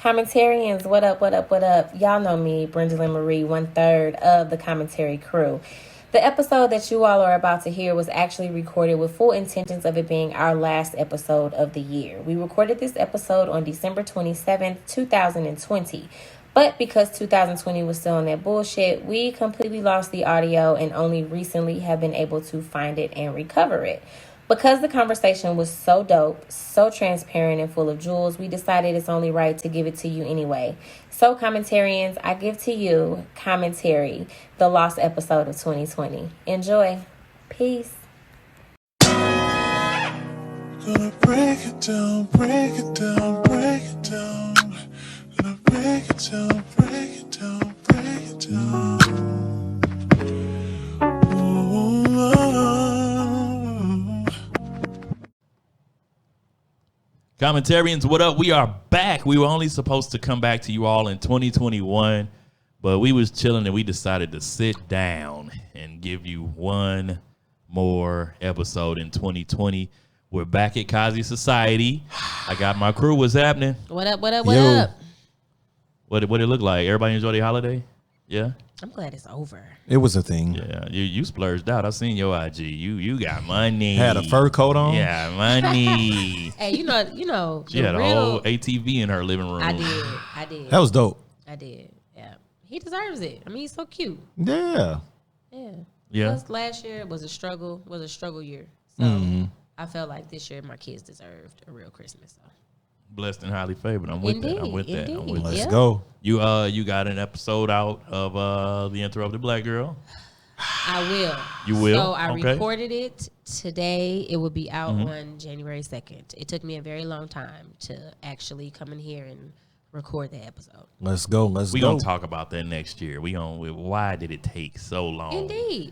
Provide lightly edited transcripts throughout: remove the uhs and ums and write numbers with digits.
Commentarians, what up, what up, what up? Y'all know me, Brenda Lynn Marie, 1/3 of the commentary crew. The episode that you all are about to hear was actually recorded with full intentions of it being our last episode of the year. We recorded this episode on December 27th, 2020. But because 2020 was still on that bullshit, we completely lost the audio and only recently have been able to find it and recover it. Because the conversation was so dope, so transparent and full of jewels, we decided it's only right to give it to you anyway. So, commentarians, I give to you Commentary, the lost episode of 2020. Enjoy. Peace. Gonna break it down, break it down, break it down. Gonna break it down, break it down, break it down. Commentarians, what up? We are back. We were only supposed to come back to you all in 2021, but we was chilling and we decided to sit down and give you one more episode in 2020. We're back at Kazi Society. I got my crew. What's happening? What up, what up, what up? What it look like? Everybody enjoy the holiday? Yeah? I'm glad it's over. It was a thing. Yeah, you splurged out. I seen your IG. You got money. Had a fur coat on. Yeah, money. Hey, you know. She had a whole ATV in her living room. I did. That was dope. I did. Yeah, he deserves it. I mean, he's so cute. Yeah. Yeah. Plus, last year was a struggle year. So I felt like this year my kids deserved a real Christmas. So. Blessed and highly favored. I'm with that. I'm with that. Let's go. You got an episode out of The Interrupted Black Girl? I will. You will? So I recorded it today. It will be out on January 2nd. It took me a very long time to actually come in here and record the episode. Let's go. We gonna talk about that next year. Why did it take so long? Indeed.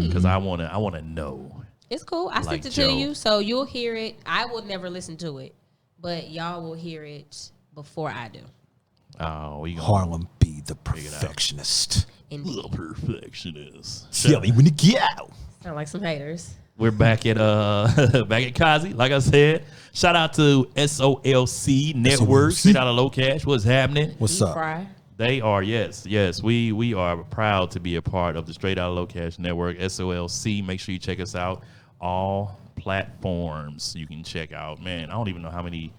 Because I wanna know. It's cool. I Like sent it Joe. to you, so you'll hear it. I will never listen to it, but y'all will hear it before I do. Oh, we gonna Harlem be the perfectionist. the perfectionist. Tell me when to get out. Sound like some haters. We're back at back at Kazi, like I said. Shout out to SOLC Network. Straight out of Low Cash. What's happening? What's up? Fry. They are, yes. We are proud to be a part of the Straight Out of Low Cash Network, SOLC. Make sure you check us out. All platforms you can check out. Man, I don't even know how many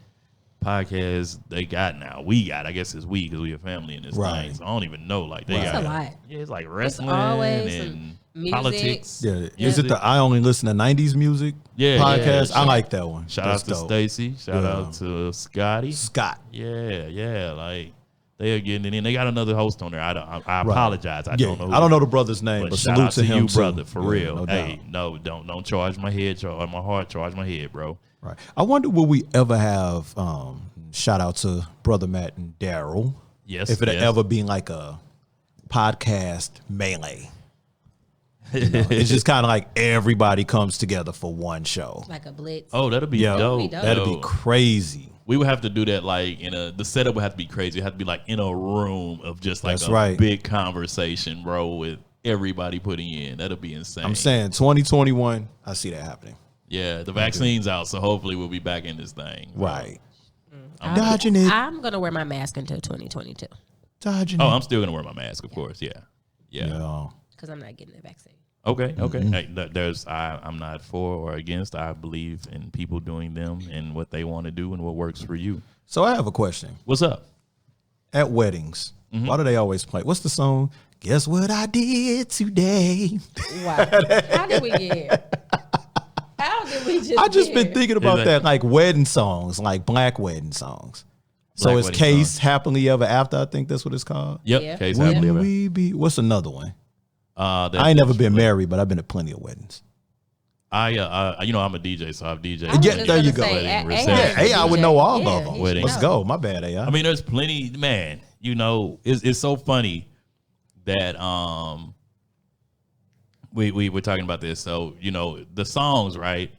podcasts they got now. We got, I guess it's we because we a family in this thing. So I don't even know. Like they got a lot. Yeah, it's like wrestling always and politics. Yeah. Is it the I Only Listen to 90s Music podcast? Yeah. I like that one. Shout That's out to dope. Stacy. Shout out to Scotty. Scott. Yeah. Like they are getting it in. They got another host on there. I apologize. I don't know. I don't know the brother's name, but shout salute out to him you, too. brother, for real. No Hey, doubt. don't charge my head or my heart. Charge my head, bro. Right. I wonder will we ever have shout out to Brother Matt and Daryl. Yes. If it'll ever be like a podcast melee. It's just kind of like everybody comes together for one show. Like a blitz. Oh, that'll be dope. That'd be crazy. We would have to do that like the setup would have to be crazy. It had to be like in a room of just like a big conversation, bro, with everybody putting in. That'll be insane. I'm saying 2021, I see that happening. Yeah, the vaccine's out, so hopefully we'll be back in this thing. Right. I'm dodging it. I'm going to wear my mask until 2022. Dodging Oh, it. I'm still gonna wear my mask, of course. Yeah. Because I'm not getting the vaccine. Okay. Hey, I'm not for or against. I believe in people doing them and what they want to do and what works for you. So I have a question. What's up? At weddings, why do they always play? What's the song? Guess what I did today? Wow. How did we get here? How did we just I just get been here? thinking about that, like wedding songs, like black wedding songs. So it's Case Happily Ever After. I think that's what it's called. Yep. Yeah. Case Will Happily Ever. we be? What's another one? I I ain't never been married, but I've been to plenty of weddings. I'm a DJ, so I've DJ. I was Yeah, just there gonna you go. say, Wedding A- reception. Hey, I would know all Yeah, of them. he should Let's know. go. My bad, AI. I mean, there's plenty, man. You know, it's so funny that we were talking about this. So you know the songs, right?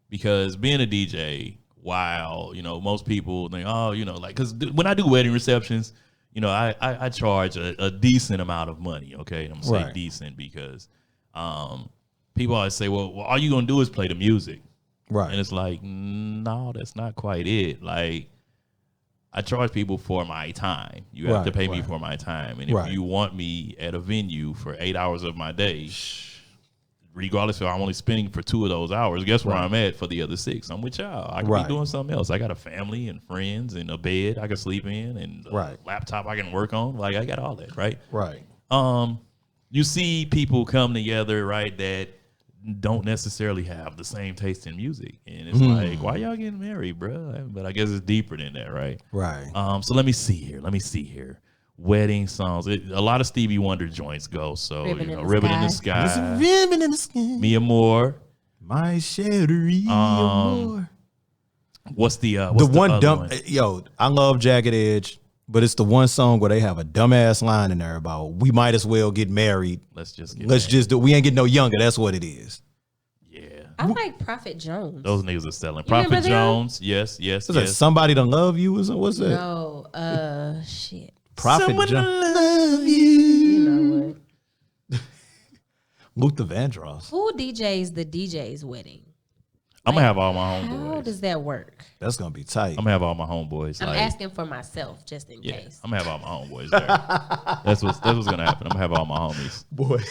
Because being a DJ, while most people think, oh, like because when I do wedding receptions, I charge a decent amount of money. Okay, I'm gonna say decent because people always say, well, all you gonna do is play the music. Right. And it's like, no, that's not quite it. Like, I charge people for my time. You have to pay me Right. for my time. And if you want me at a venue for 8 hours of my day, regardless if I'm only spending for 2 of those hours, guess where I'm at for the other 6? I'm with y'all. I could be doing something else. I got a family and friends and a bed I can sleep in and a laptop I can work on. Like, I got all that, right? Right. You see people come together, right, that don't necessarily have the same taste in music. And it's like, why y'all getting married, bro? But I guess it's deeper than that, right? Right. So let me see here. Wedding songs. A lot of Stevie Wonder joints go. So, Ribbon in the Sky. Ribbon in the sky. Mia Moore. My Sherry Moore. What's the one dumb one? Yo, I love Jagged Edge, but it's the one song where they have a dumbass line in there about we might as well get married. Let's just do we ain't getting no younger. That's what it is. Yeah. I like Prophet Jones. Those niggas are selling. You remember Prophet them? Jones. Yes. Is that Somebody to Love You? What's that? No, shit. Prophet Jones. love you. You know what? Luther Vandross. Who DJs the DJ's wedding? I'm gonna have all my How homeboys. does that work? That's gonna be tight. I'm gonna have all my homeboys. I'm like, asking for myself just in yeah, case. I'm gonna have all my homeboys there. That's what's gonna happen. I'm gonna have all my homies. Boy,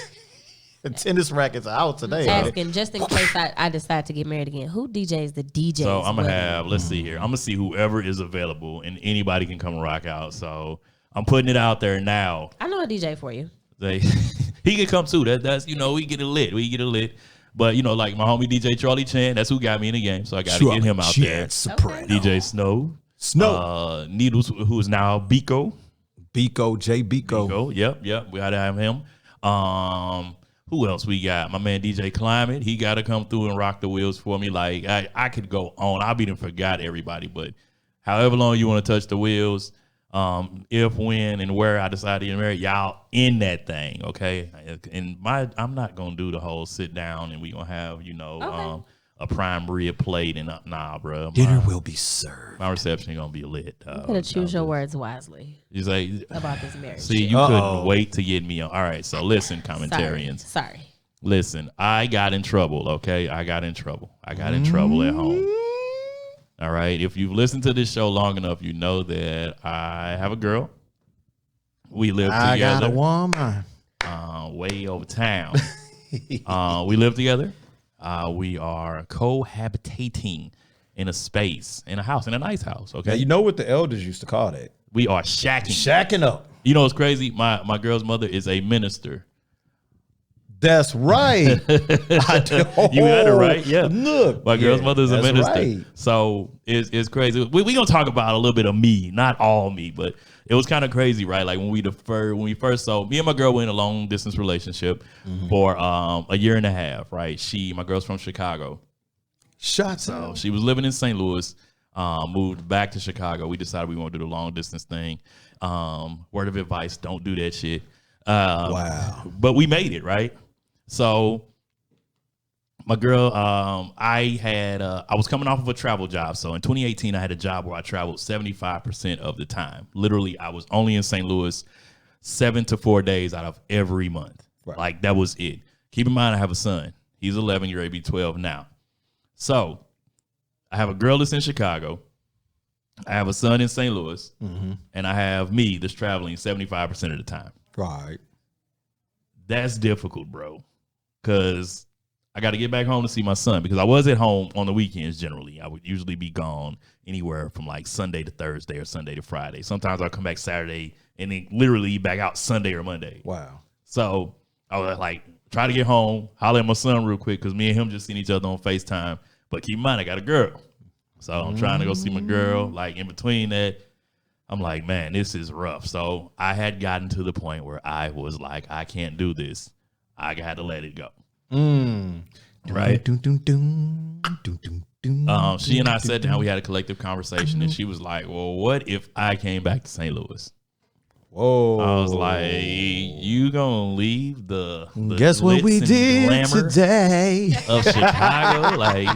the tennis rackets are out today. Asking just in case I decide to get married again. Who DJs the DJ's So I'm gonna wedding? have. Let's see here. I'm gonna see whoever is available, and anybody can come and rock out. So I'm putting it out there now. I know a DJ for you. He can come too. That's we get it lit. But like my homie DJ Charlie Chan, that's who got me in the game. So I got to get him out there. Soprano. DJ Snow. Needles, who is now Biko. J Biko. Yep. We got to have him. Who else we got? My man DJ Climate. He got to come through and rock the wheels for me. Like I could go on. I be done forgot everybody, but however long you want to touch the wheels. If, when, and where I decide to get married, y'all in that thing, okay? And I'm not gonna do the whole sit down and we gonna have a prime rib plate and nah, bro. Dinner will be served. My reception gonna be lit. You gotta choose your words wisely You say about this marriage. See, you couldn't wait to get me on. All right, so listen, commentarians. Sorry. Listen, I got in trouble. Okay, I got in trouble at home. All right. If you've listened to this show long enough, you know that I have a girl. We live together. I got a woman. Way over town. We live together. We are cohabitating in a space, in a house, in a nice house. Okay. Now, you know what the elders used to call that? We are shacking. Shacking up. You know what's crazy? My girl's mother is a minister. That's right. You got it right. Yeah. Look, my girl's mother is a minister. Right. So it's crazy. We gonna talk about a little bit of me, not all me, but it was kind of crazy, right? Like when we first saw, me and my girl were in a long distance relationship for a year and a half, right? My girl's from Chicago. So she was living in St. Louis, moved back to Chicago. We decided we want to do the long distance thing. Word of advice, don't do that shit. Wow. But we made it, right? So my girl, I was coming off of a travel job. So in 2018, I had a job where I traveled 75% of the time. Literally, I was only in St. Louis 7 to 4 days out of every month. Right. Like that was it. Keep in mind, I have a son. He's 11, you're maybe 12 now. So I have a girl that's in Chicago. I have a son in St. Louis, and I have me that's traveling 75% of the time. Right. That's difficult, bro, because I got to get back home to see my son, because I was at home on the weekends generally. I would usually be gone anywhere from like Sunday to Thursday or Sunday to Friday. Sometimes I'll come back Saturday and then literally back out Sunday or Monday. Wow. So I was like, try to get home, holler at my son real quick, because me and him just seen each other on FaceTime. But keep in mind, I got a girl. So I'm trying to go see my girl. Like in between that, I'm like, man, this is rough. So I had gotten to the point where I was like, I can't do this. I had to let it go. Right. She and I sat down. We had a collective conversation, and she was like, well, what if I came back to St. Louis? Whoa. I was like, you gonna leave the guess what we did today of Chicago? Like,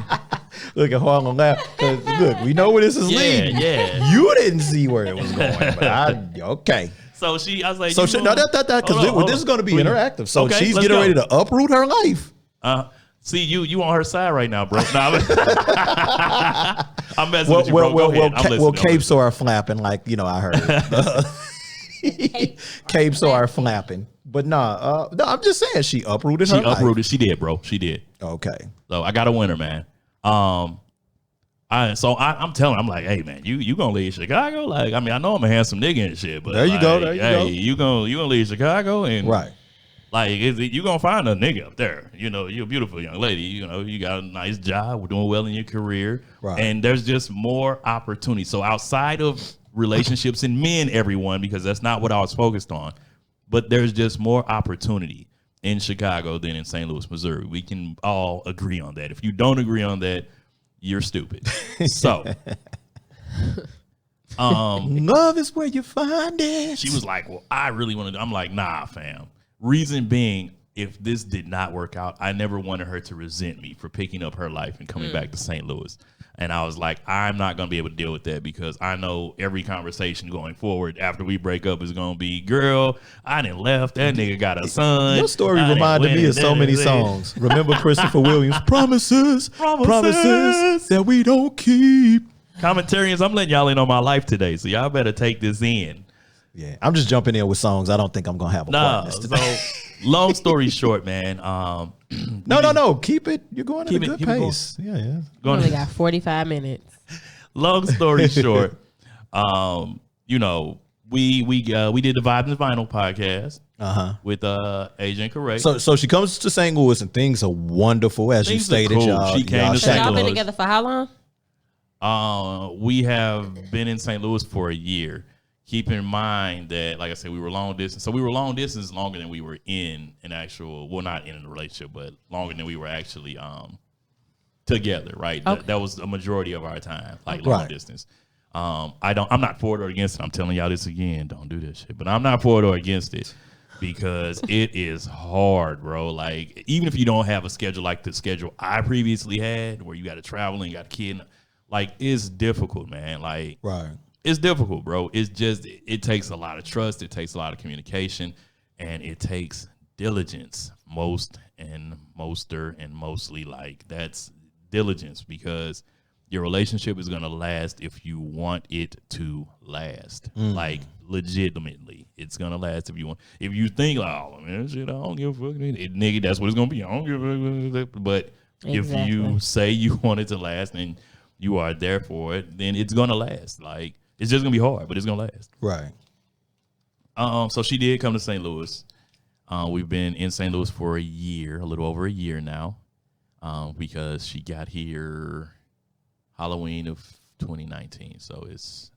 look at Harlem laugh. Look, we know where this is leading. Yeah. You didn't see where it was going, but okay. So I was like, because this is going to be interactive. So okay, she's let's getting go. ready to uproot her life. See, you on her side right now, bro. Nah, I'm messing with you, bro. Go ahead. I'm listening. Well, capes are flapping, like, you know, I heard. Capes are flapping. But no, I'm just saying she uprooted her life. She uprooted. She did, bro. She did. Okay. So I got a winner, man. I'm telling her, I'm like, hey, man, you gonna leave Chicago? Like, I mean, I know I'm a handsome nigga and shit, but there you like, go. There you go. You gonna leave Chicago and right. Like, you gonna find a nigga up there. You know, you're a beautiful young lady. You know, you got a nice job. We're doing well in your career. Right. And there's just more opportunity. So outside of relationships and men, everyone, because that's not what I was focused on, but there's just more opportunity in Chicago than in St. Louis, Missouri. We can all agree on that. If you don't agree on that, you're stupid. So, love is where you find it. She was like, well, I really want to. I'm like, nah, fam. Reason being, if this did not work out, I never wanted her to resent me for picking up her life and coming back to St. Louis. And I was like, I'm not going to be able to deal with that because I know every conversation going forward after we break up is going to be, girl, I done left. That nigga got a son. Your story reminded me of so many songs. Remember Christopher Williams? Promises that we don't keep. Commentarians, I'm letting y'all in on my life today, so y'all better take this in. Yeah, I'm just jumping in with songs. I don't think I'm going to have a part in this. So, long story short, man. No. Keep it. You're going at a good pace. Yeah. We only got 45 minutes. Long story short, you know, we did the Vybz and Vinyl podcast with Agent Correct. So she comes to St. Louis and things are wonderful, as you stated. Cool. She came to St. Y'all Louis. been together for how long? We have been in St. Louis for a year. Keep in mind that, like I said, we were long distance. So we were long distance longer than we were in an actual, well, not in a relationship, but longer than we were actually together, right? Okay. That was a majority of our time, like long distance. I'm not for it or against it. I'm telling y'all this again. Don't do this shit. But I'm not for it or against it because it is hard, bro. Like, even if you don't have a schedule like the schedule I previously had where you got to travel and you got a kid, like, it's difficult, man. Like, right. It's difficult, bro. It's just, it takes a lot of trust. It takes a lot of communication, and it takes diligence. Mostly, like, that's diligence because your relationship is going to last if you want it to last. Like, legitimately, it's going to last if you want. If you think, oh, man, shit, I don't give a fuck. Nigga, that's what it's going to be. I don't give a fuck. But if you say you want it to last and you are there for it, then it's going to last. Like, it's just going to be hard, but it's going to last. Right. So she did come to St. Louis. We've been in St. Louis for a year, a little over a year now, because she got here Halloween of 2019. So it's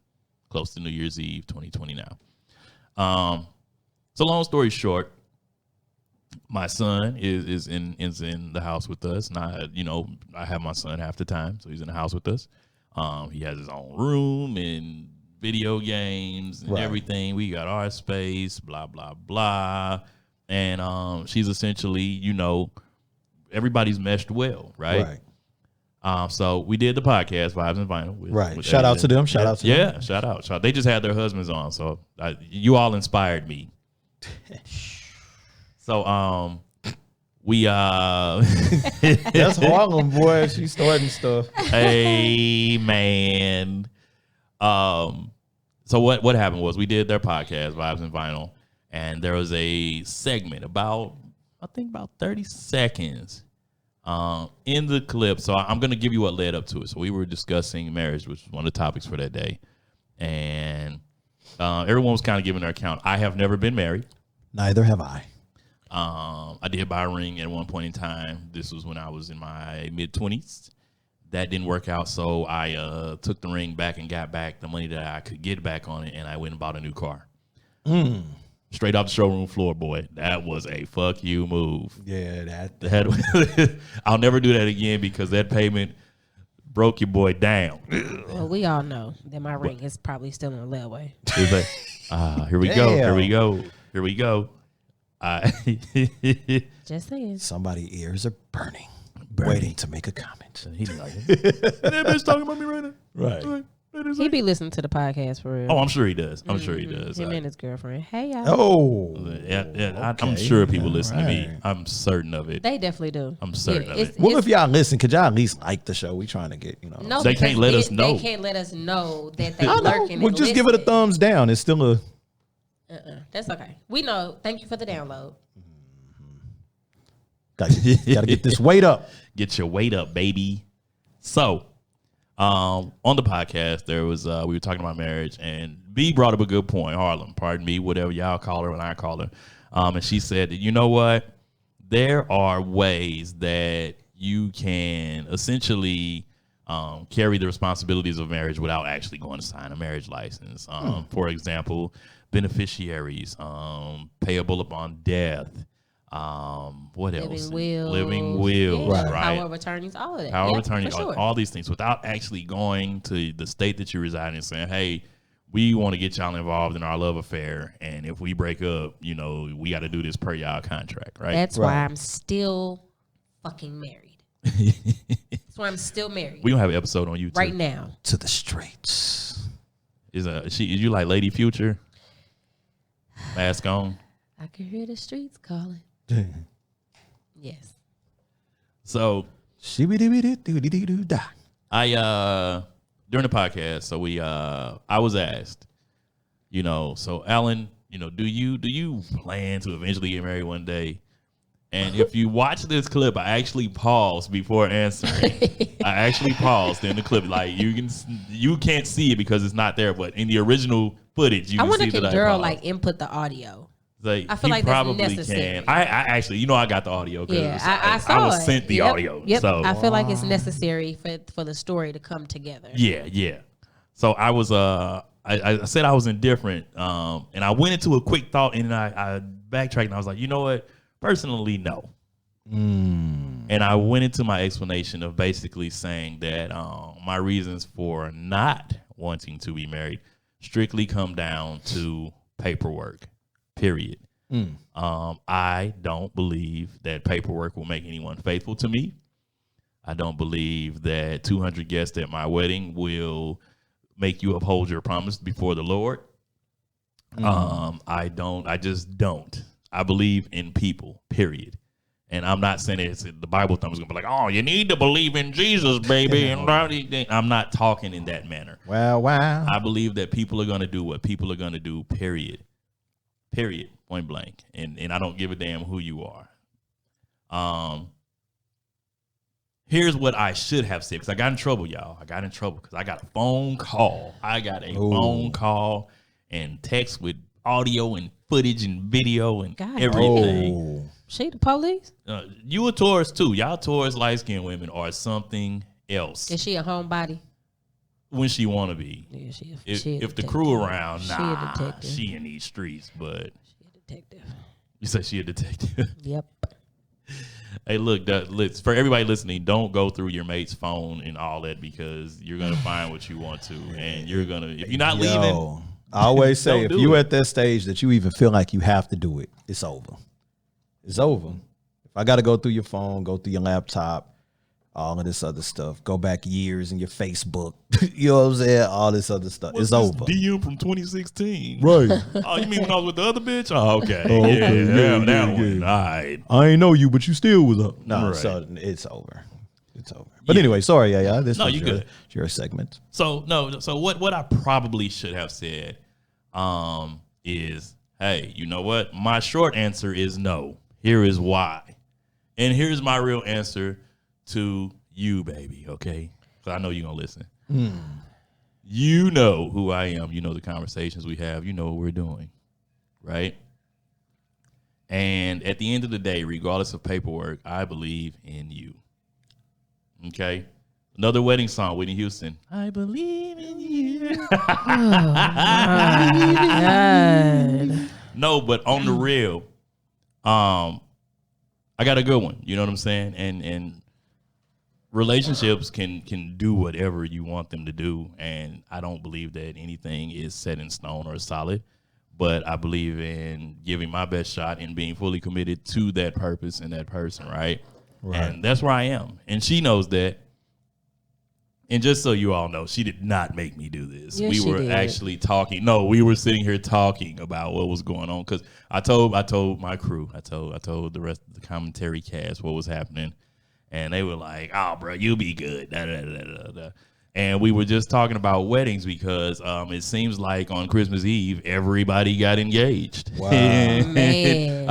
close to New Year's Eve 2020 now. So long story short, my son is in the house with us. And I have my son half the time, so he's in the house with us. He has his own room and video games and everything. We got our space, blah, blah, blah. And she's essentially, everybody's meshed well, right? So we did the podcast, Vybz and Vinyl. With Shout out to them. Shout out to them. Yeah, shout out. They just had their husbands on, so you all inspired me. So we that's Harlem, boy. She's starting stuff. Hey, man. So what happened was we did their podcast, Vybz and Vinyl, and there was a segment about 30 seconds in the clip. So I'm going to give you what led up to it. So we were discussing marriage, which was one of the topics for that day. And everyone was kind of giving their account. I have never been married. Neither have I. I did buy a ring at one point in time. This was when I was in my mid-20s. That didn't work out, so I took the ring back and got back the money that I could get back on it, and I went and bought a new car. Straight off the showroom floor, boy. That was a fuck you move. Yeah, I'll never do that again because that payment broke your boy down. Well, we all know that my ring is probably still in the layaway. Here we go. Just saying. Somebody's ears are burning, waiting to make a comment. He's like, that bitch talking about me right now. Right. He be listening to the podcast for real. Oh, I'm sure he does. I'm sure he does. Him and his girlfriend. Hey, y'all. Oh, I'm okay. sure people listen to me. All right. I'm certain of it. They definitely do. I'm certain of it. Well, if y'all listen, could y'all at least like the show? We trying to get, No, They can't let us know. They can't let us know that they I know. lurking. Well, and just give it a listening. thumbs down. It's still a. That's okay. We know. Thank you for the download. Got to get this weight up. Get your weight up, baby. So, on the podcast, there was we were talking about marriage, and B brought up a good point. Harlem, pardon me, whatever y'all call her and I call her, and she said that, you know what, there are ways that you can essentially carry the responsibilities of marriage without actually going to sign a marriage license. For example, beneficiaries, payable upon death. What else? Living wills, Yeah, right? Power of attorneys, all of that. Power of Yeah, attorney, for sure. all these things, without actually going to the state that you reside in and saying, hey, we want to get y'all involved in our love affair, and if we break up, we got to do this per y'all contract, right? That's Right. why I'm still fucking married. That's why I'm still married We don't have an episode on YouTube. right now. To the streets. Is you like Lady Future? Mask on. I can hear the streets calling. Yes. So Shibidi-bidi-doo-dee-doo-da. I during the podcast, so I was asked, so Alan, do you plan to eventually get married one day? And if you watch this clip, I actually paused before answering. I actually paused in the clip, like you can't see it because it's not there, but in the original footage, you I can wonder see can that Daryl I paused. input the audio. Like, I feel he like that's probably necessary. can. I actually, I got the audio because Yeah, I saw I was it. sent the Yep, audio. Yep. So I feel like it's necessary for the story to come together. yeah. So I was I said I was indifferent, and I went into a quick thought, and I backtracked, and I was like, you know what? Personally, no. And I went into my explanation of basically saying that my reasons for not wanting to be married strictly come down to paperwork, period. I don't believe that paperwork will make anyone faithful to me. I don't believe that 200 guests at my wedding will make you uphold your promise before the Lord. I just don't. I believe in people, period. And I'm not saying it's the Bible thumb is gonna be like, oh, you need to believe in Jesus, baby. And I'm not talking in that manner. Wow. I believe that people are gonna do what people are gonna do, period. Period. Point blank. And I don't give a damn who you are. Here's what I should have said, because I got in trouble, y'all. I got in trouble because I got a phone call. Phone call and text with audio and footage and video and God. everything. She the police? You a Taurus too. Y'all Taurus light-skinned women are something else. Is she a homebody? When she want to be. Yeah, she a If the detective. crew around, She a nah, detective. she in these streets. But She a detective. you said she a detective. Yep. Hey, look, for everybody listening, don't go through your mate's phone and all that, because you're gonna find what you want to, and you're gonna, if you're not leaving. I always say, if Don't do you it. at that stage that you even feel like you have to do it, it's over. It's over. If I got to go through your phone, go through your laptop, all of this other stuff, go back years in your Facebook, you know what I'm saying? All this other stuff. What's It's this over. DM from 2016. Right. Oh, you mean when I was with the other bitch? Oh, okay. Oh, okay. Yeah, Yeah, that yeah, one. yeah. All right. I ain't know you, but you still was up. No, Right. so it's over. It's over. But anyway, sorry, yeah. This No, was you your, good. your segment. So what I probably should have said is, hey, you know what? My short answer is no. Here is why. And here's my real answer to you, baby, okay? Because I know you're going to listen. You know who I am. You know the conversations we have. You know what we're doing, right? And at the end of the day, regardless of paperwork, I believe in you. Okay? Another wedding song, Whitney Houston. I believe in you. God. No, but on the real, I got a good one. You know what I'm saying? And relationships can do whatever you want them to do, and I don't believe that anything is set in stone or solid. But I believe in giving my best shot and being fully committed to that purpose and that person, right? And that's where I am, and she knows that. And just so you all know, she did not make me do this. Yes, we she were did. actually talking. No, we were sitting here talking about what was going on because I told my crew, I told the rest of the commentary cast what was happening, and they were like, "Oh, bro, you'll be good." Da, da, da, da, da. And we were just talking about weddings because it seems like on Christmas Eve everybody got engaged. Wow. Man.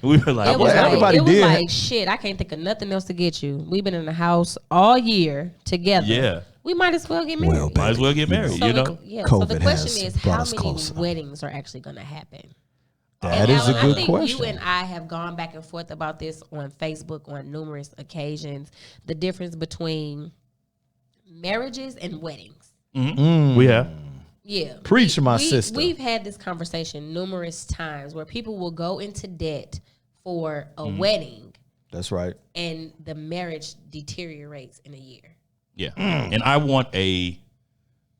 We were like, It was, Well, everybody like, it was did. like, shit, I can't think of nothing else to get you. We've been in the house all year together. Yeah. We might as well get married. Well, might as well get married, so you know? so the COVID question has is, brought how us many closer. weddings are actually going to happen? That And is a Alan, good I think question. you and I have gone back and forth about this on Facebook on numerous occasions. The difference between marriages and weddings. We have. Yeah. Preach, my sister. We've had this conversation numerous times where people will go into debt for a wedding That's right. and the marriage deteriorates in a year. Yeah. And I want a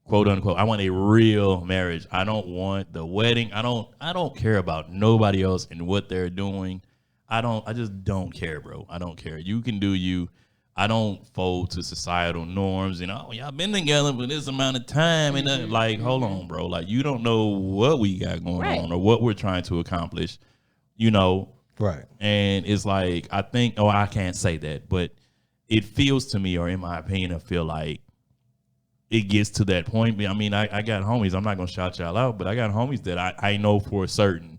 quote unquote, I want a real marriage. I don't want the wedding. I don't care about nobody else and what they're doing. I just don't care, bro. I don't care. You can do you. I don't fold to societal norms and y'all been together for this amount of time and like, hold on, bro. Like you don't know what we got going Right. on or what we're trying to accomplish, you know. Right. And it's like, I think, I can't say that, but it feels to me, or in my opinion, I feel like it gets to that point. I mean, I got homies, I'm not going to shout y'all out, but I got homies that I know for certain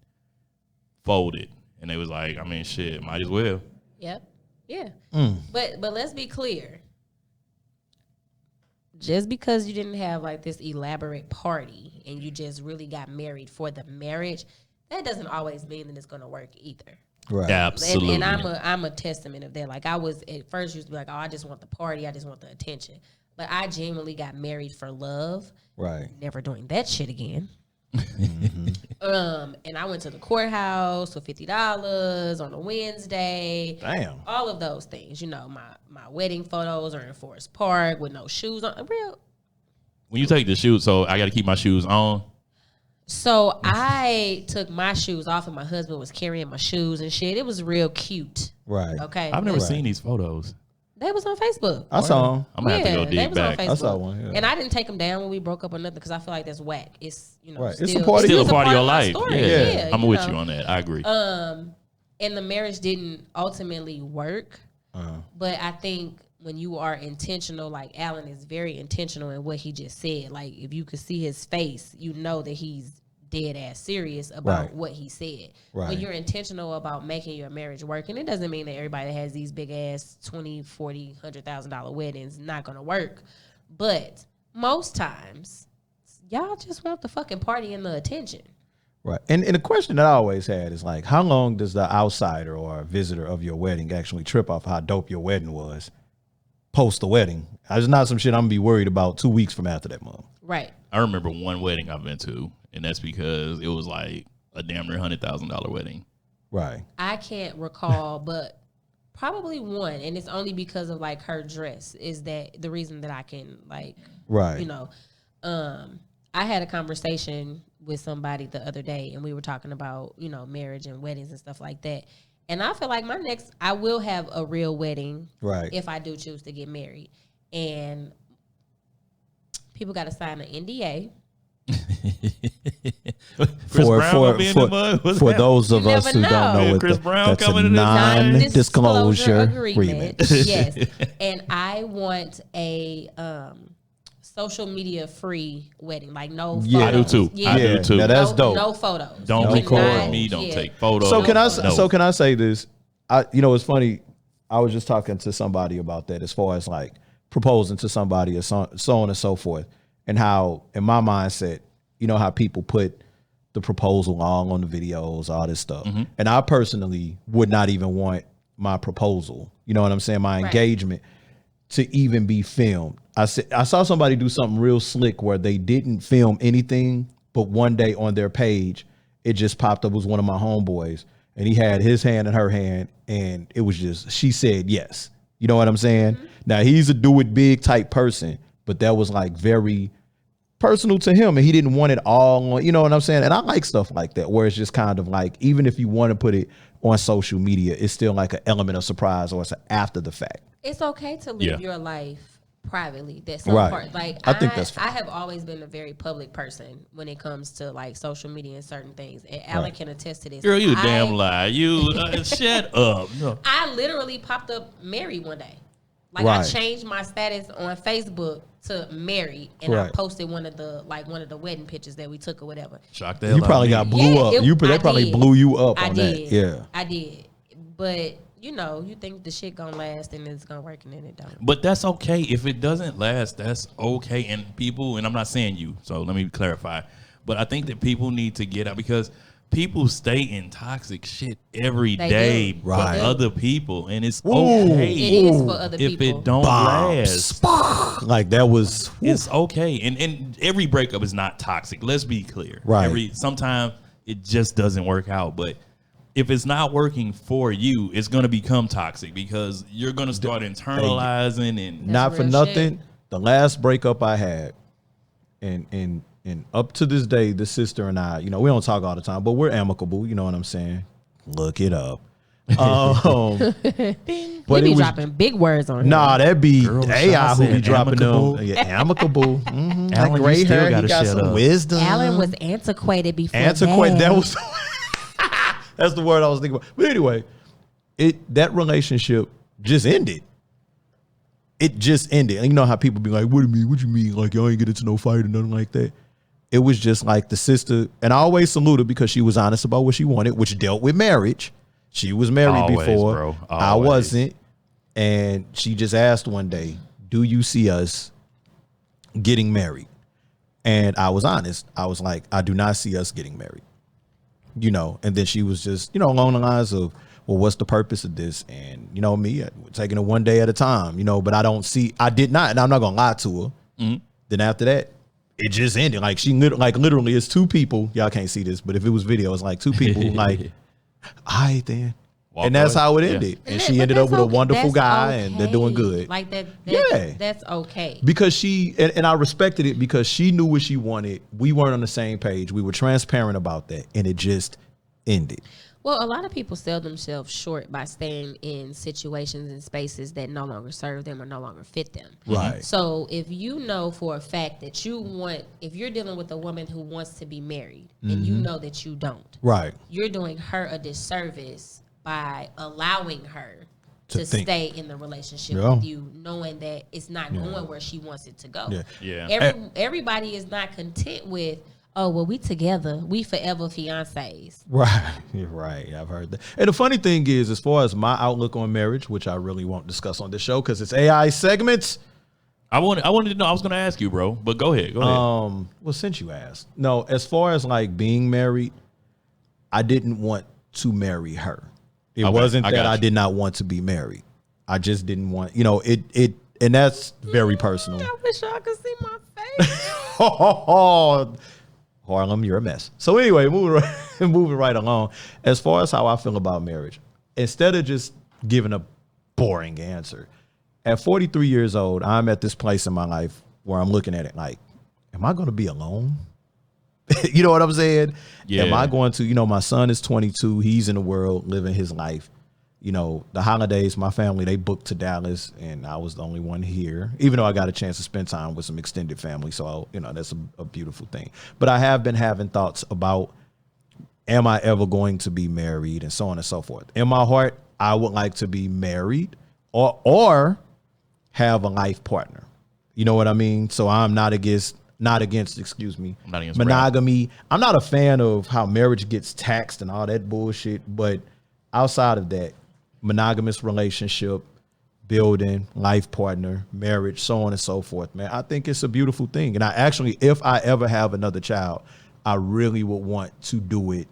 folded. And they was like, I mean, shit, might as well. Yep. Yeah. But let's be clear. Just because you didn't have like this elaborate party and you just really got married for the marriage, that doesn't always mean that it's going to work either. Right. Absolutely. And I'm a testament of that. Like I was at first used to be like, oh, I just want the party, I just want the attention. But I genuinely got married for love. Right. Never doing that shit again. And I went to the courthouse for $50 on a Wednesday. Damn. All of those things, you know, my wedding photos are in Forest Park with no shoes on. Real. When you take the shoes, so I got to keep my shoes on. So I took my shoes off, and my husband was carrying my shoes and shit. It was real cute. Right. Okay, I've never But seen these photos. they was on Facebook. I saw him. I'm going to have to go they dig was on back. Facebook. I saw one, yeah. And I didn't take them down when we broke up or nothing because I feel like that's whack. It's Right. still, It's a part of Still you. a part of your my life. story. Yeah. I'm with know. you on that. I agree. And the marriage didn't ultimately work. But I think when you are intentional, like Alan is very intentional in what he just said. Like if you could see his face, you know that he's dead ass serious about Right. what he said. Right. When you're intentional about making your marriage work, and it doesn't mean that everybody that has these big ass $20,000, $40,000, $100,000 weddings not gonna work. But most times, y'all just want the fucking party and the attention. Right. And the question that I always had is like, how long does the outsider or visitor of your wedding actually trip off how dope your wedding was post the wedding? It's not some shit I'm gonna be worried about 2 weeks from after that month. Right. I remember one wedding I've been to, and that's because it was like a damn near $100,000 wedding. Right. I can't recall, but probably one, and it's only because of like her dress is that the reason that I can like, Right. you know, I had a conversation with somebody the other day, and we were talking about, you know, marriage and weddings and stuff like that. And I feel like I will have a real wedding, Right. if I do choose to get married, and people got to sign an NDA. Chris Brown gonna be in the mud? What's For happening? those of You us never who don't know. know Yeah, what Chris the, Brown that's a coming to this non-disclosure agreement. Yes. And I want a social media free wedding, like no photos. Yeah. I do too. Yeah. I do too. Now that's no, dope. No photos. Don't No record photos. me. Don't Yeah. take photos. So can I? No. So can I say this? It's funny. I was just talking to somebody about that, as far as like proposing to somebody, or so on and so forth, and how in my mindset, you know how people put the proposal on the videos, all this stuff, and I personally would not even want my proposal. You know what I'm saying? My Right. engagement to even be filmed. I saw somebody do something real slick where they didn't film anything, but one day on their page, it just popped up. It was one of my homeboys, and he had his hand in her hand, and it was just, she said yes. You know what I'm saying? Now he's a do it big type person, but that was like very personal to him, and he didn't want it all on, you know what I'm saying? And I like stuff like that, where it's just kind of like, even if you want to put it on social media, it's still like an element of surprise, or it's an after the fact. It's okay to live your life privately. That some Right. part, like I think that's fine. I have always been a very public person when it comes to like social media and certain things. And Alan can attest to this. Girl, you a damn lie. You shut up. No. I literally popped up married one day. Like I Right. changed my status on Facebook to married, and I Right. posted one of the wedding pictures that we took or whatever. Shock the hell You out probably of got me. blew up. They I probably did. blew you up I on did. that. Yeah. I did. But you know, you think the shit gonna last and it's gonna work, and then it don't. But that's okay. If it doesn't last, that's okay. And people, and I'm not saying you, so let me clarify. But I think that people need to get out because people stay in toxic shit every They day do. for Right. other people. And it's Ooh. okay. It is for other if people. it don't last. Like that was. It's okay. And every breakup is not toxic. Let's be clear. Right. Sometimes it just doesn't work out. But if it's not working for you, it's going to become toxic because you're going to start internalizing and Not for real nothing. shit. The last breakup I had, and up to this day, the sister and I, we don't talk all the time, but we're amicable. You know what I'm saying? Look it up. But We be it was dropping big words on nah. That'd be Girl, AI who Sean be said dropping amicable. them. Yeah, amicable. Mm-hmm. That Alan, you gray still hair. He gotta got shut some up. wisdom. Alan was antiquated before Antiquated. that. That was. That's the word I was thinking about. But anyway, that relationship just ended. It just ended. And you know how people be like, what do you mean? What you mean? Like, y'all ain't get into no fight or nothing like that. It was just like the sister, and I always salute her because she was honest about what she wanted, which dealt with marriage. She was married Always, before. bro. I Always. wasn't. And she just asked one day, do you see us getting married? And I was honest. I was like, I do not see us getting married. And then she was just, along the lines of, well, what's the purpose of this? And, me taking it one day at a time, but I did not, and I'm not going to lie to her. Mm-hmm. Then after that, it just ended. Like literally it's two people. Y'all can't see this, but if it was video, it's like two people like, all right then. Walk And that's away. how it Yeah. ended. And But she ended up with a that's wonderful that's guy and they're doing okay. good. Like that. Yeah. That's okay. Because she, and I respected it because she knew what she wanted. We weren't on the same page. We were transparent about that. And it just ended. Well, a lot of people sell themselves short by staying in situations and spaces that no longer serve them or no longer fit them. Right. So if you know for a fact that if you're dealing with a woman who wants to be married and you know that you don't, Right. you're doing her a disservice by allowing her to think. stay in the relationship Yeah. with you, knowing that it's not going where she wants it to go. Yeah. Yeah. Everybody is not content with, oh, well, we together. We forever fiancés. Right. You're right. I've heard that. And the funny thing is, as far as my outlook on marriage, which I really won't discuss on this show because it's AI segments. I wanted to know. I was going to ask you, bro, but go ahead. Well, since you asked, no, as far as like being married, I didn't want to marry her. It Okay, wasn't I that got I you. did not want to be married. I just didn't want, and that's very personal. I wish y'all could see my face. Harlem, you're a mess. So anyway, moving right along. As far as how I feel about marriage, instead of just giving a boring answer, at 43 years old, I'm at this place in my life where I'm looking at it like, am I going to be alone? You know what I'm saying? Yeah. Am I going to, my son is 22. He's in the world living his life. The holidays, my family, they booked to Dallas and I was the only one here, even though I got a chance to spend time with some extended family. So, that's a beautiful thing. But I have been having thoughts about, am I ever going to be married and so on and so forth. In my heart, I would like to be married or have a life partner. You know what I mean? So I'm not against, excuse me, I'm not against monogamy. I'm not a fan of how marriage gets taxed and all that bullshit. But outside of that, monogamous relationship, building, life partner, marriage, so on and so forth, man. I think it's a beautiful thing. And I actually, if I ever have another child, I really would want to do it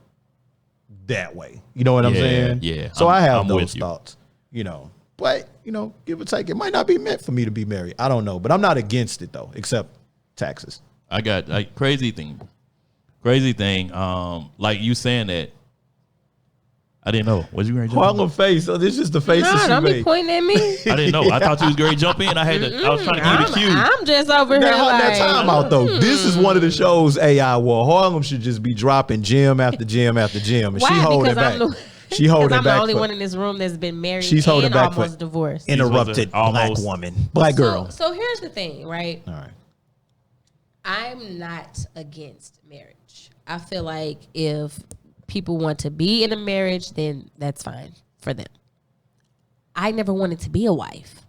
that way. You know what I'm Yeah, saying? yeah. So I have I'm those with you. thoughts, But, give or take, it might not be meant for me to be married. I don't know. But I'm not against it, though, except taxes. I got like crazy thing. Like you saying that. I didn't know. Was you going to jump in? Harlem face. So this is the face Nah, that she don't be made. pointing at me. I didn't know. I thought you was going to jump in. I was trying to give you the cue. I'm just over here Now, like, that time out though. This is one of the shows AI where Harlem should just be dropping gym after gym after gym, and she why? holding Because back. She Because holding I'm the back. only one in this room that's been married She's holding and back for almost divorced. interrupted black Almost. woman, black girl. So here's the thing, right? All right. I'm not against marriage. I feel like if people want to be in a marriage, then that's fine for them. I never wanted to be a wife.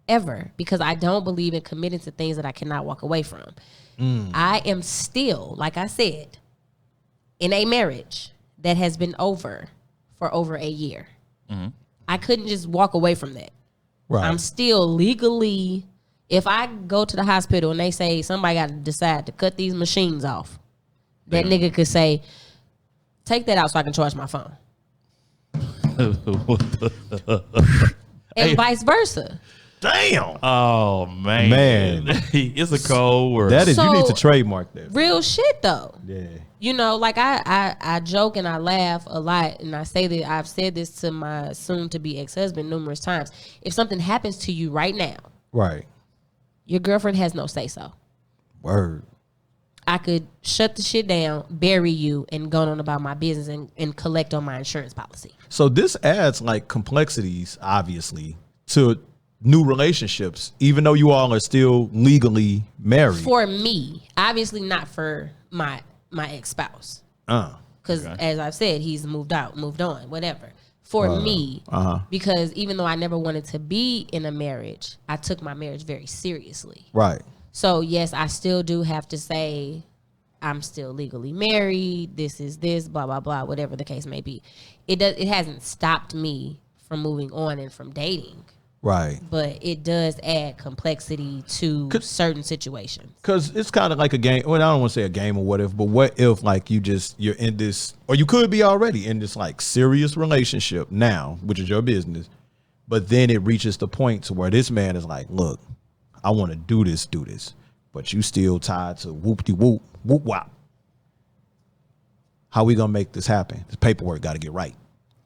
Ever. Because I don't believe in committing to things that I cannot walk away from. I am still, like I said, in a marriage that has been over for over a year. I couldn't just walk away from that. Right. I'm still legally, if I go to the hospital and they say somebody got to decide to cut these machines off, that nigga could say, take that out so I can charge my phone. And vice versa. Damn. Oh man, Man. it's a cold word. That is, you need to So- trademark that. Real shit though. Yeah. You know, like I joke and I laugh a lot, and I say that I've said this to my soon-to-be ex-husband numerous times. If something happens to you right now, Right. your girlfriend has no say-so. Word. I could shut the shit down, bury you, and go on about my business and collect on my insurance policy. So this adds like complexities, obviously, to new relationships, even though you all are still legally married. For me, obviously not for my ex-spouse. Because as I've said, he's moved out, moved on, whatever. For me, because even though I never wanted to be in a marriage, I took my marriage very seriously. Right. So yes, I still do have to say I'm still legally married. This is this, blah blah blah, whatever the case may be. It hasn't stopped me from moving on and from dating, Right. but it does add complexity to certain situations. Because it's kind of like a game. Well, I don't want to say a game or what if, but what if like you're in this, or you could be already in this like serious relationship now, which is your business, but then it reaches the point to where this man is like, look, I want to do this, but you still tied to whoop-de-whoop, whoop-wop. How we gonna make this happen? This paperwork got to get right.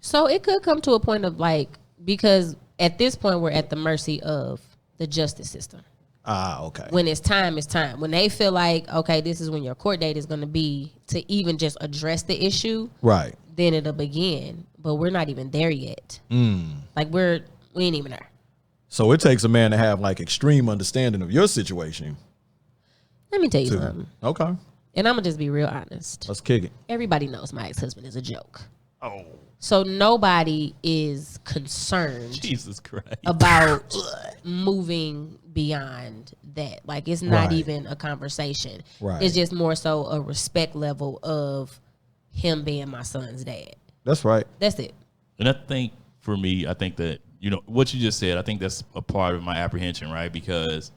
So it could come to a point of like, because at this point we're at the mercy of the justice system. Okay. When it's time, it's time. When they feel like, okay, this is when your court date is going to be to even just address the issue, Right. then it'll begin. But we're not even there yet. Like we ain't even there. So it takes a man to have like extreme understanding of your situation. Let me tell you something. Okay. And I'm going to just be real honest. Let's kick it. Everybody knows my ex-husband is a joke. oh So nobody is concerned Jesus Christ. about moving beyond that. Like it's not Right. even a conversation. Right. It's just more so a respect level of him being my son's dad. That's right. That's it. And I think for me, I think that, you know, what you just said, I think that's a part of my apprehension, right? Because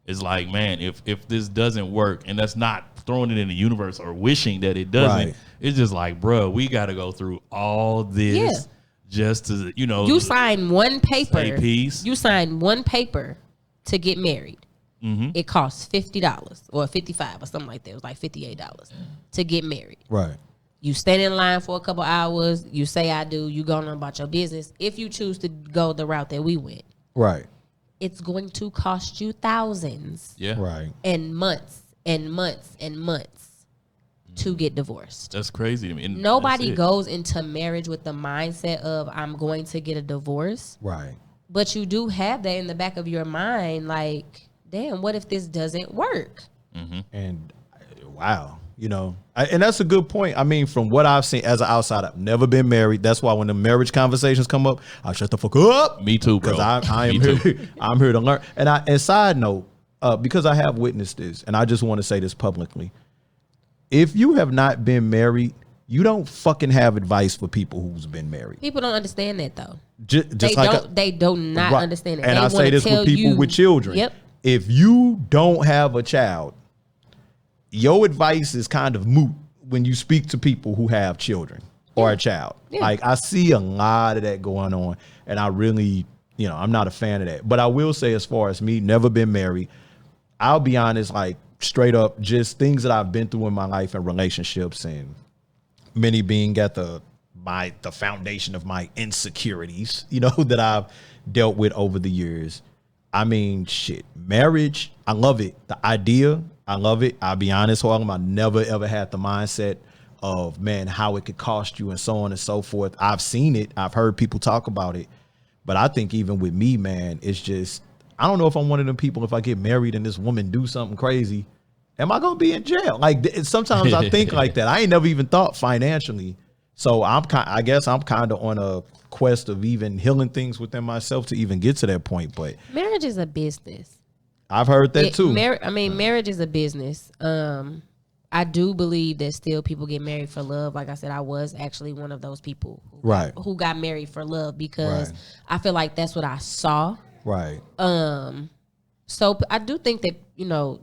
it's like, man, if this doesn't work, and that's not throwing it in the universe or wishing that it doesn't, Right. it's just like, bro, we got to go through all this just to, you know. You sign one paper. Say peace. You sign one paper to get married. It costs $50 or $55 or something like that. It was like $58 to get married. Right. You stand in line for a couple hours. You say I do. You go on about your business. If you choose to go the route that we went, Right. it's going to cost you thousands Yeah. Right. and months and months and months to get divorced. That's crazy to me. And Nobody that's it. goes into marriage with the mindset of I'm going to get a divorce. Right. But you do have that in the back of your mind, like, damn, what if this doesn't work? And wow, you know, and that's a good point. I mean, from what I've seen as an outsider, I've never been married. That's why when the marriage conversations come up, I shut the fuck up. Me too, bro. Because I am Me here. too. I'm here to learn. And side note, because I have witnessed this, and I just want to say this publicly: if you have not been married, you don't fucking have advice for people who's been married. People don't understand that though. Just They like don't. They do not Right. understand it. And They I say wanna this tell for people you- with children. Yep. If you don't have a child, your advice is kind of moot when you speak to people who have children or a child. Yeah. Like I see a lot of that going on, and I really, you know, I'm not a fan of that. But I will say, as far as me, never been married, I'll be honest, like straight up, just things that I've been through in my life and relationships, and many being at the foundation of my insecurities, you know, that I've dealt with over the years. I mean, shit, marriage, I love it. The idea, I love it. I'll be honest, Harlem, I never ever had the mindset of, man, how it could cost you and so on and so forth. I've seen it. I've heard people talk about it. But I think even with me, man, it's just, I don't know if I'm one of them people, if I get married and this woman do something crazy, am I going to be in jail? Like, sometimes I think like that. I ain't never even thought financially. So I guess I'm kind of on a quest of even healing things within myself to even get to that point. But marriage is a business. I've heard that too. Marriage is a business. I do believe that still people get married for love. Like I said, I was actually one of those people who got married for love because I feel like that's what I saw. Right. So I do think that,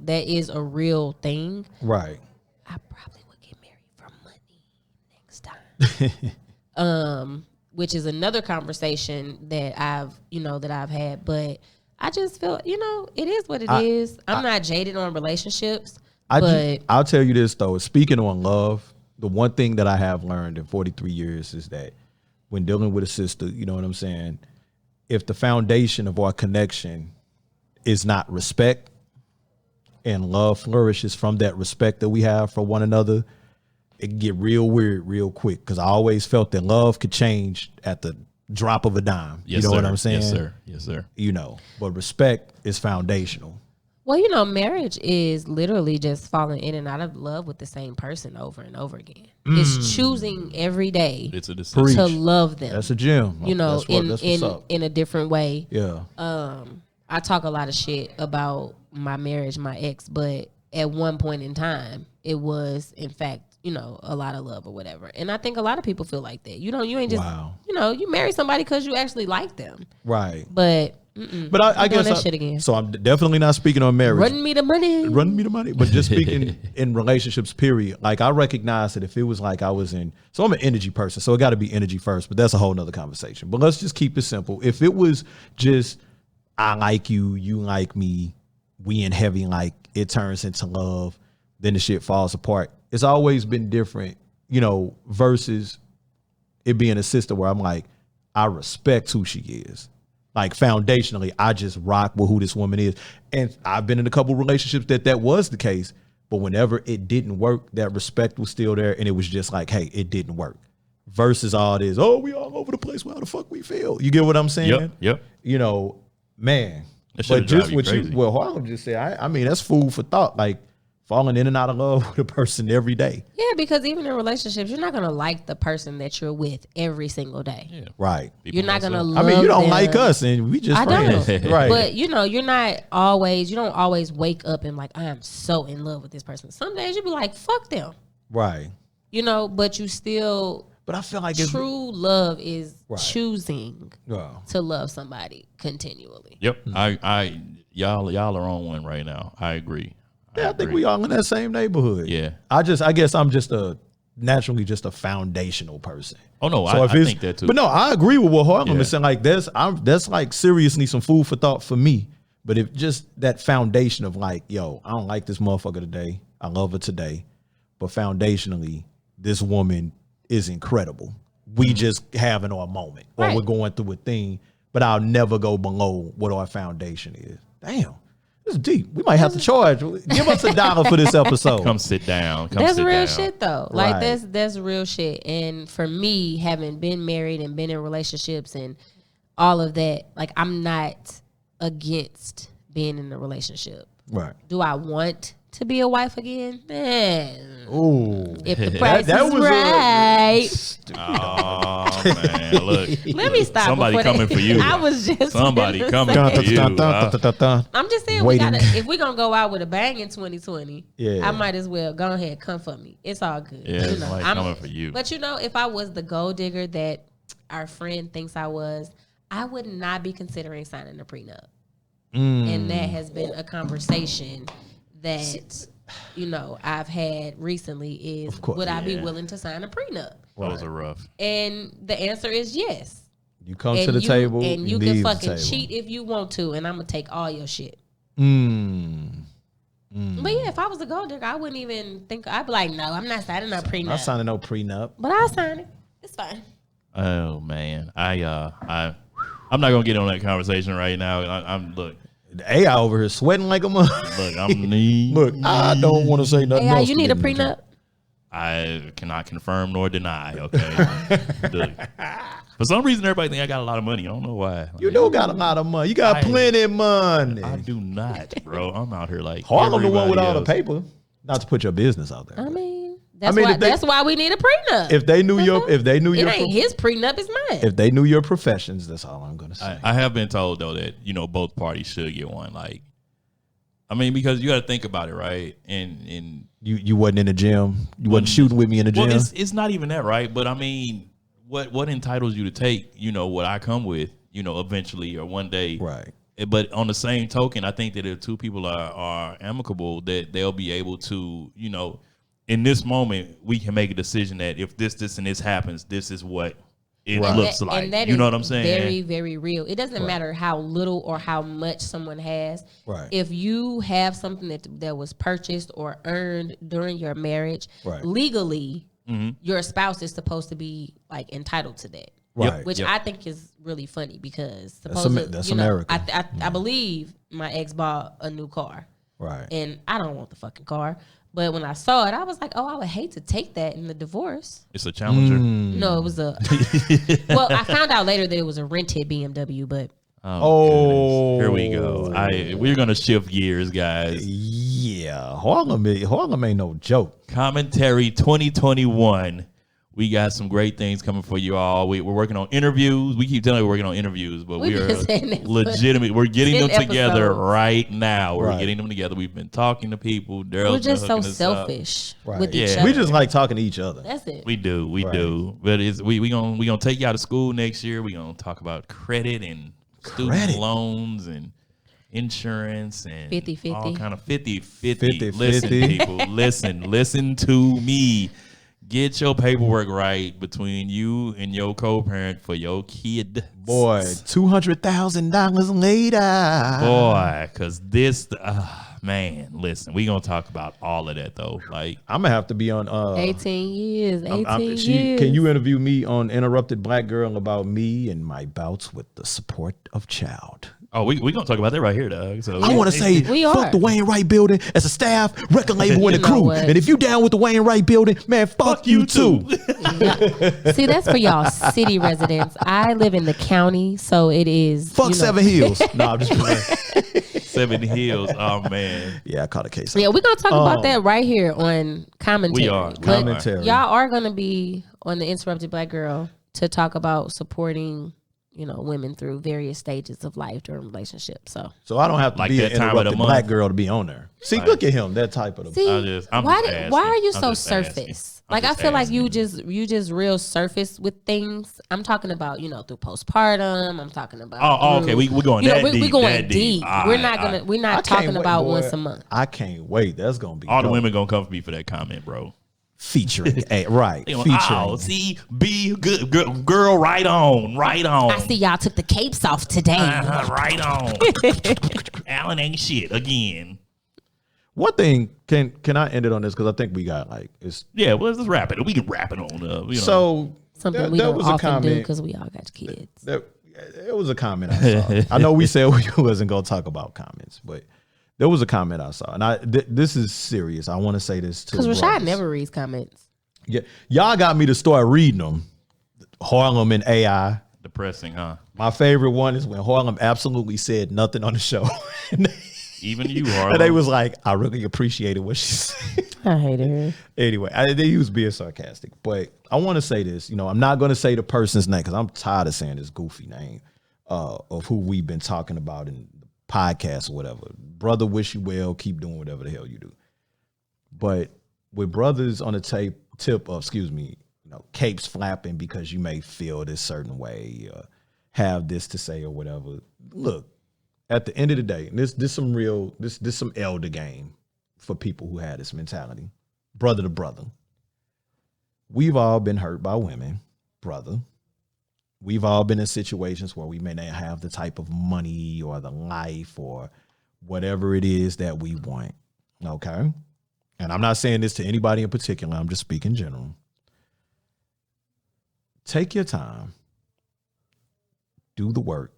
that is a real thing. Right. I probably would get married for money next time. Which is another conversation that I've had, but I just feel, it is what it is. I'm not jaded on relationships. I'll tell you this though, speaking on love, the one thing that I have learned in 43 years is that when dealing with a sister, you know what I'm saying? If the foundation of our connection is not respect and love flourishes from that respect that we have for one another, it can get real weird real quick. Cause I always felt that love could change at the drop of a dime. Yes, you know sir. what I'm saying? Yes, sir. Yes, sir. But respect is foundational. Well, marriage is literally just falling in and out of love with the same person over and over again. It's choosing every day It's a decision. Preach. to love them. That's a gem. That's what's up. in a different way. Yeah. I talk a lot of shit about my marriage, my ex, but at one point in time, it was in fact, a lot of love or whatever. And I think a lot of people feel like that. You ain't just, you marry somebody because you actually like them. Right. But I guess that shit again. So I'm definitely not speaking on marriage. Run me the money. But just speaking in relationships, period. Like I recognize that if it was like I was in, so I'm an energy person, so it got to be energy first. But that's a whole nother conversation. But let's just keep it simple. If it was just I like you, you like me, we in heavy, like it turns into love, then the shit falls apart. It's always been different, versus it being a sister where I'm like, I respect who she is. Like foundationally, I just rock with who this woman is. And I've been in a couple relationships that was the case. But whenever it didn't work, that respect was still there. And it was just like, hey, it didn't work. Versus all this, oh, we all over the place. Well, how the fuck we feel? You get what I'm saying? Yep. Man. That But just what crazy. Harlem just said, I mean, that's food for thought. Like falling in and out of love with a person every day. Yeah, because even in relationships, you're not gonna like the person that you're with every single day. Yeah. Right. You're not gonna I love mean, you don't them. like us and we just I friends. don't. Right. But you don't always wake up and like, I am so in love with this person. Some days you be like, fuck them. Right. But you still But I feel like it's true love is Right. choosing Wow. to love somebody continually. Yep. Y'all are on one right now. I agree. Yeah, I think we all in that same neighborhood. Yeah. I guess I'm just naturally a foundational person. Oh no, So I if it's- think that too. But no, I agree with what Harlem Yeah. is saying. Like that's like seriously some food for thought for me. But if just that foundation of like, yo, I don't like this motherfucker today. I love her today. But foundationally, this woman is incredible. We just having our moment. Or Right. we're going through a thing, but I'll never go below what our foundation is. Damn. This is deep. We might have to charge. Give us $1 for this episode. Come sit down. That's sit real down. shit though. Like Right. that's real shit. And for me, having been married and been in relationships and all of that, like I'm not against being in a relationship. Right. Do I want to be a wife again? Man, Ooh. if the price that is was right. Oh man, look. Let me stop. Somebody before coming that. for you. I was just Somebody gonna coming say. for you. I'm just saying Waiting. if we're gonna go out with a bang in 2020, Yeah. I might as well go ahead, come for me. It's all good. Yeah, somebody coming for you. But if I was the gold digger that our friend thinks I was, I would not be considering signing a prenup. And that has been a conversation that I've had recently is course, would I be yeah. willing to sign a prenup? Those are rough. And the answer is yes. You come to the table and you leave can the fucking table. cheat if you want to, and I'm gonna take all your shit. But yeah, if I was a gold digger, I wouldn't even think. I'd be like, no, I'm not signing a prenup. Not signing no prenup. But I'll sign it. It's fine. Oh man, I'm not gonna get on that conversation right now. I'm look, The AI over here sweating like a mother. I'm need. Look, I don't want to say nothing Hey, else. you to need a get in the prenup? I cannot confirm nor deny. Okay. Look, for some reason, everybody think I got a lot of money. I don't know why. You do got a lot of money. You got plenty of money. I do not, bro. I'm out here like Harlem the one with all the else. paper. Not to put your business out there. I mean, that's why we need a prenup. If they knew it ain't his prenup, it's mine. If they knew your professions, that's all I'm gonna say. I have been told though that both parties should get one. Like, I mean, because you got to think about it, right? And you wasn't in the gym. You wasn't shooting with me in the gym. Well, it's not even that, right? But I mean, what entitles you to take, what I come with, eventually or one day, right? But on the same token, I think that if two people are amicable, that they'll be able to, in this moment, we can make a decision that if this and this happens, this is what it looks like. And that you know what I'm saying? Very, very real. It doesn't matter how little or how much someone has. Right. If you have something that was purchased or earned during your marriage, legally, your spouse is supposed to be like entitled to that. Right. Which I think is really funny because supposedly, that's America. I believe my ex bought a new car. Right. And I don't want the fucking car. But when I saw it, I was like, oh, I would hate to take that in the divorce. It's a Challenger. No, it was a... well, I found out later that it was a rented BMW, but... Oh, here we go. We're going to shift gears, guys. Yeah. Harlem ain't no joke. Commentary 2021. We got some great things coming for you all. We're working on interviews. We keep telling you we're working on interviews, but we are legitimate. We're getting them together right now. We're getting them together. We've been talking to people. We're just so selfish with each other. We just like talking to each other. That's it. We do. But we gonna take you out of school next year. We're gonna talk about credit and student loans and insurance and 50-50. all kind of 50-50. Listen, people, listen to me. Get your paperwork right between you and your co-parent for your kid. Boy, $200,000 later. Boy, because this, man, listen, we going to talk about all of that, though. Like, I'm going to have to be on... 18 years. Years. Can you interview me on Interrupted Black Girl about me and my bouts with the support of child? Oh, we gonna talk about that right here, Doug. So I want to say, fuck the Wayne Wright Building as a staff, record label, and a crew. And if you down with the Wayne Wright Building, man, fuck you too. See, that's for y'all city residents. I live in the county, so it is. Fuck 7 Hills. No, I'm just playing. 7 Hills. Oh man. Yeah, I caught a case. Yeah, we're gonna talk about that right here on commentary. We are commentary. Y'all are gonna be on the Interrupted Black Girl to talk about supporting, women through various stages of life during relationships. So I don't have to be an Interrupted Black Girl to be on there. See, look at him, that type of. Why are you so surface? Like I feel like you just real surface with things. I'm talking about through postpartum. I'm talking about. Okay, we going that deep. We going deep. Right, we're not talking about once a month. I can't wait. That's gonna be all the women gonna come for me for that comment, bro. Featuring, right? Featuring. See, be good, girl. Right on. I see y'all took the capes off today. Right on. Alan ain't shit again. One thing, can I end it on this because I think we got it's. Yeah, well, let's wrap it. We can wrap it on. So something we don't often do because we all got kids. It was a comment I saw. I know we said we wasn't gonna talk about comments, but. There was a comment I saw, and this is serious. I want to say this to because Rashad never reads comments. Yeah, y'all got me to start reading them. Harlem and AI. Depressing, huh? My favorite one is when Harlem absolutely said nothing on the show. Even you, Harlem. And they was like, I really appreciated what she said. I hated her. Anyway, they was being sarcastic, but I want to say this. I'm not going to say the person's name because I'm tired of saying this goofy name of who we've been talking about in the podcast or whatever. Brother, wish you well. Keep doing whatever the hell you do. But with brothers on the tip of, capes flapping because you may feel this certain way, have this to say or whatever. Look, at the end of the day, this some elder game for people who had this mentality. Brother to brother. We've all been hurt by women, brother. We've all been in situations where we may not have the type of money or the life or whatever it is that we want, okay? And I'm not saying this to anybody in particular. I'm just speaking general. Take your time, do the work,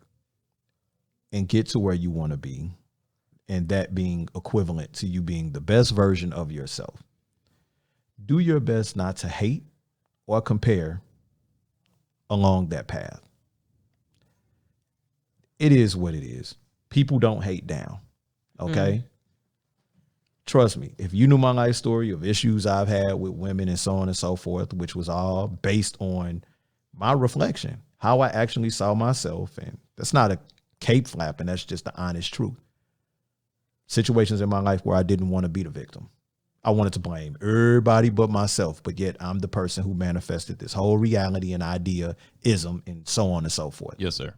and get to where you want to be, and that being equivalent to you being the best version of yourself. do your best not to hate or compare along that path. It is what it is. People don't hate down. Okay. Trust me, if you knew my life story of issues I've had with women and so on and so forth, which was all based on my reflection, how I actually saw myself, and that's not a cape flapping, that's just the honest truth. Situations in my life where I didn't want to be the victim. I wanted to blame everybody but myself, but yet I'm the person who manifested this whole reality and idea-ism and so on and so forth. Yes, sir.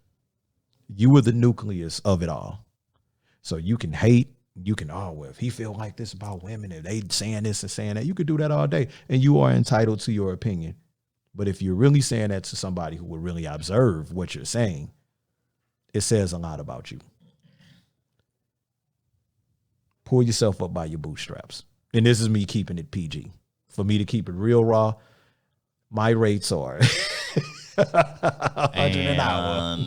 You were the nucleus of it all. So you can hate, you can, oh, well, if he feel like this about women and they saying this and saying that, you could do that all day. And you are entitled to your opinion. But if you're really saying that to somebody who will really observe what you're saying, it says a lot about you. Pull yourself up by your bootstraps. And this is me keeping it PG. For me to keep it real raw, my rates are 100 an hour.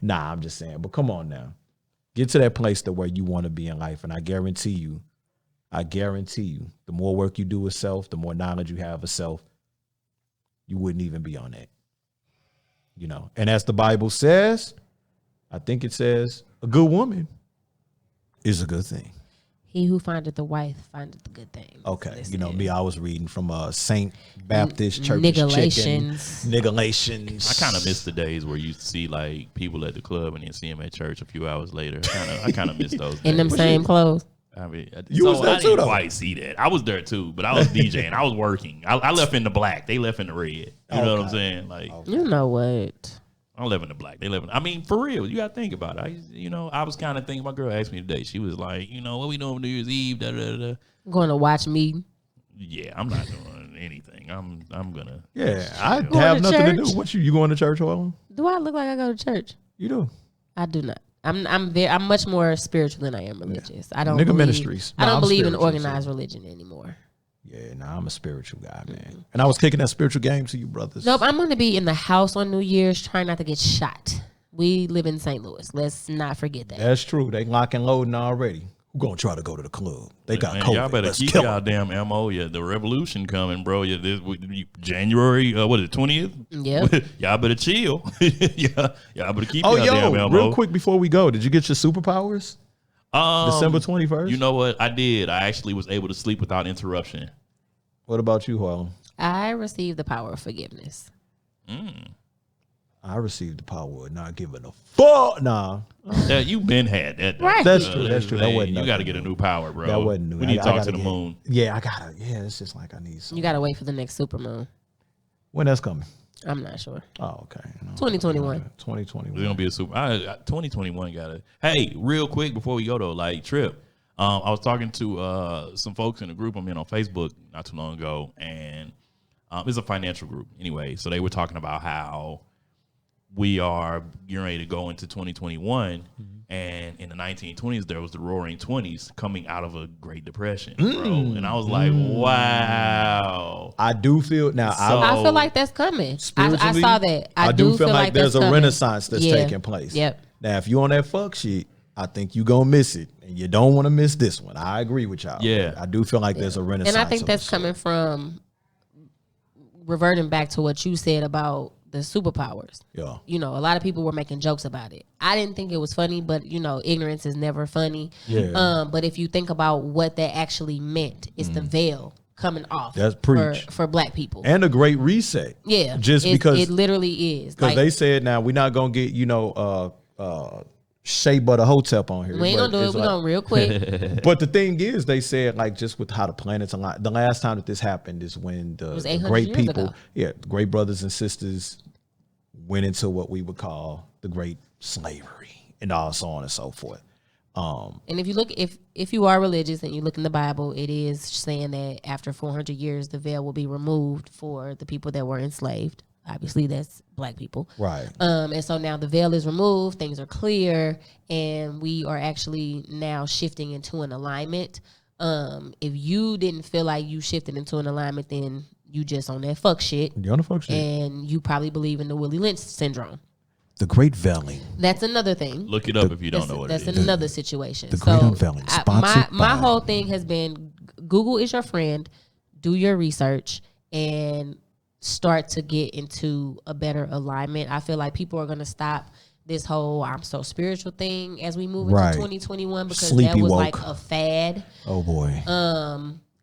Nah, I'm just saying. But come on now. Get to that place to where you want to be in life. And I guarantee you, the more work you do with self, the more knowledge you have of self, you wouldn't even be on that. You know, and as the Bible says, I think it says, a good woman is a good thing. He who findeth the wife findeth the good thing. Okay. You know, me, I was reading from St. Baptist Church Niggalations. I kind of miss the days where you see like people at the club and then see them at church a few hours later. I kind of miss those days. In them same clothes. I mean, you was there I too, didn't though. quite see that. I was there too, but I was DJing. I was working. I left in the black. They left in the red. You know what I'm saying? Like, You know what? I live in the black. They live in. I mean, for real, you gotta think about it. I was kind of thinking. My girl asked me today. She was like, what we doing for New Year's Eve? Da, da, da. Going to watch me. Yeah, I'm not doing anything. I'm gonna. Yeah, I Going have to nothing to church? do. What you going to church, Harlem? Do I look like I go to church? You do. I do not. I'm much more spiritual than I am religious. I don't Nigga believe, ministries. I don't I'm believe in spiritual, organized religion anymore. Yeah, I'm a spiritual guy, man. And I was kicking that spiritual game to you, brothers. Nope, I'm going to be in the house on New Year's trying not to get shot. We live in St. Louis. Let's not forget that. That's true. They lock and loading already. Who gonna try to go to the club? They got Man, COVID. y'all better Let's keep kill 'em. y'all damn ammo. Yeah, the revolution coming, bro. Yeah, January. What is it? 20th. Yep. Y'all better chill. Y'all better keep Oh, y'all damn yo, ammo. real quick before we go, did you get your superpowers? December 21st? You know what? I did. I actually was able to sleep without interruption. What about you, Harlem? I received the power of forgiveness. I received the power of not giving a fuck. Nah. That you been had that. though. Right. That's true. That's true. That Man, wasn't you got to nothing get a new. new power, bro. That wasn't new. We need to I talk gotta to the get- moon. Yeah, I gotta. Yeah, it's just like I need some. You got to wait for the next supermoon. When that's coming? I'm not sure. Oh, okay. No. 2021. 2021. It's gonna be a super. 2021 got it. Hey, real quick before we go though, like Trip, I was talking to some folks in a group I'm in on Facebook not too long ago, and it's a financial group anyway. So they were talking about how we are getting ready to go into 2021, and in the 1920s there was the Roaring 20s coming out of a Great Depression, bro. And I was like, wow. I do feel now. I feel like that's coming. I Spiritually, saw that. I do feel like there's that's a coming. renaissance that's Yeah. taking place. Yep. Now, if you on that fuck shit, I think you gonna miss it, and you don't want to miss this one. I agree with y'all. Yeah. I do feel like there's a renaissance, And I think of that's the coming from reverting back to what you said about the superpowers. Yeah. You know, a lot of people were making jokes about it. I didn't think it was funny, but ignorance is never funny. Yeah. But if you think about what that actually meant, it's the veil coming off. That's preach. for black people. And a great reset. Yeah, Just it, because it literally is. because Like, they said now we're not gonna get Shea Butter Hotep on here. we ain't but gonna do it. it's We're like- gonna real quick. But the thing is, they said like just with how the planets align. The last time that this happened is when the 800 great years people, ago. the great brothers and sisters, went into what we would call the great slavery and all so on and so forth. And if you look, if you are religious and you look in the Bible, it is saying that after 400 years, the veil will be removed for the people that were enslaved. Obviously, that's black people. Right. And so now the veil is removed, things are clear, and we are actually now shifting into an alignment. If you didn't feel like you shifted into an alignment, then you just on that fuck shit, You on the fuck shit? and you probably believe in the Willie Lynch syndrome. The great veiling. That's another thing. Look it up if you don't know what it That's is. another situation. the Great Unveiling, sponsored my by- whole thing has been Google is your friend. do your research and start to get into a better alignment. I feel like people are going to stop this whole I'm so spiritual thing as we move into 2021 because Sleepy that was woke. like a fad. Oh boy.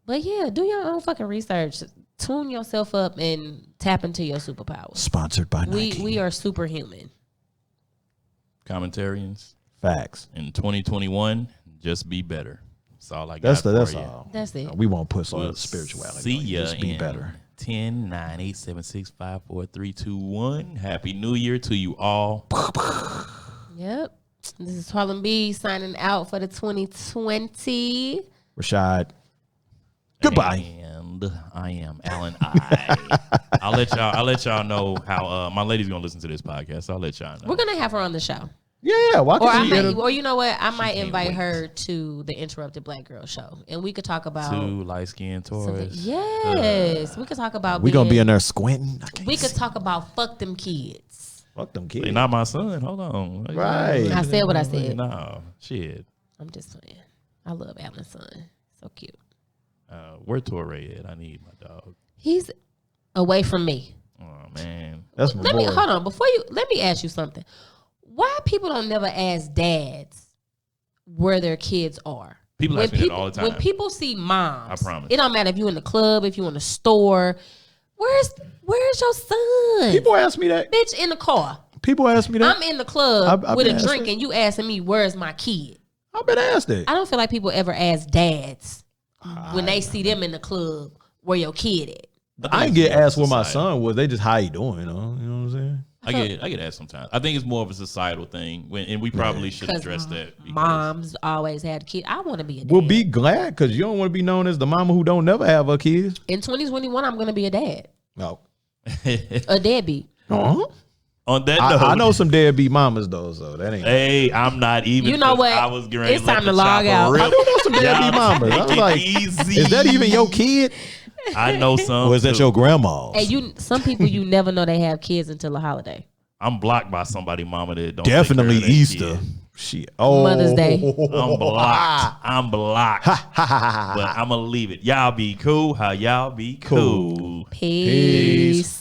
But yeah, do your own fucking research. Tune yourself up and tap into your superpowers. Sponsored by Nike. We are superhuman. Commentarians Facts. in 2021, just be better. That's all I got. That's for you. all. That's it. We won't put some We'll spirituality. See on you. ya Just be in better. 10, 9, 8, 7, 6, 5, 4, 3, 2, 1. Happy New Year to you all. Yep. This is Harlem B signing out for the 2020. Rashad. Goodbye. And I am Alan I'll let y'all know how my lady's gonna listen to this podcast. So I'll let y'all know. We're gonna have her on the show. Yeah. Why Or I can't might, you or you know what? I might can't invite wait. her to the Interrupted Black Girl show, and we could talk about Two light-skinned something. Taurus. Yes, we could talk about. we gonna be being- in there squinting? I can't We could see. talk about fuck them kids. Fuck them They kids. not my son. Hold on. Right. I said what I said. No, shit. I'm just playing. I love Alan's son. So cute. Where Torre at? I need my dog. He's away from me. Oh man. That's my Let me boy. hold on before you. Let me ask you something. Why people don't never ask dads where their kids are? People ask me that all the time. When people see moms, I promise. it don't matter if you in the club, if you in the store. Where's your son? People ask me that. Bitch, in the car. People ask me that. I'm in the club I've with a been drink, asked and you asking me where's my kid. I've been asked it. I don't feel like people ever ask dads when they see them in the club where your kid at. I ain't get asked where my Society. son was. They just how you doing, you know what I'm saying? I get asked sometimes. I think it's more of a societal thing, and we probably should address that. because- Moms always had kids. I want to be a dad. Well, be glad because you don't want to be known as the mama who don't never have her kids. In 2021, I'm going to be a dad. No. A deadbeat. Uh-huh. On that note, I know some deadbeat mamas though, so that ain't. Hey, I'm not even. You know 'cause what? I was getting ready It's let time the to log chopper out. rip. I do know some deadbeat Y'all mamas. I take was it like, easy. is that even your kid? I know some. Or is that too. your grandma's? Hey, some people you never know they have kids until a holiday. I'm blocked by somebody, mama that don't. take care Definitely of their Easter. kid. Shit. Oh, Mother's Day. I'm blocked. I'm blocked. But I'm gonna leave it. Y'all be cool. How y'all be cool. Peace.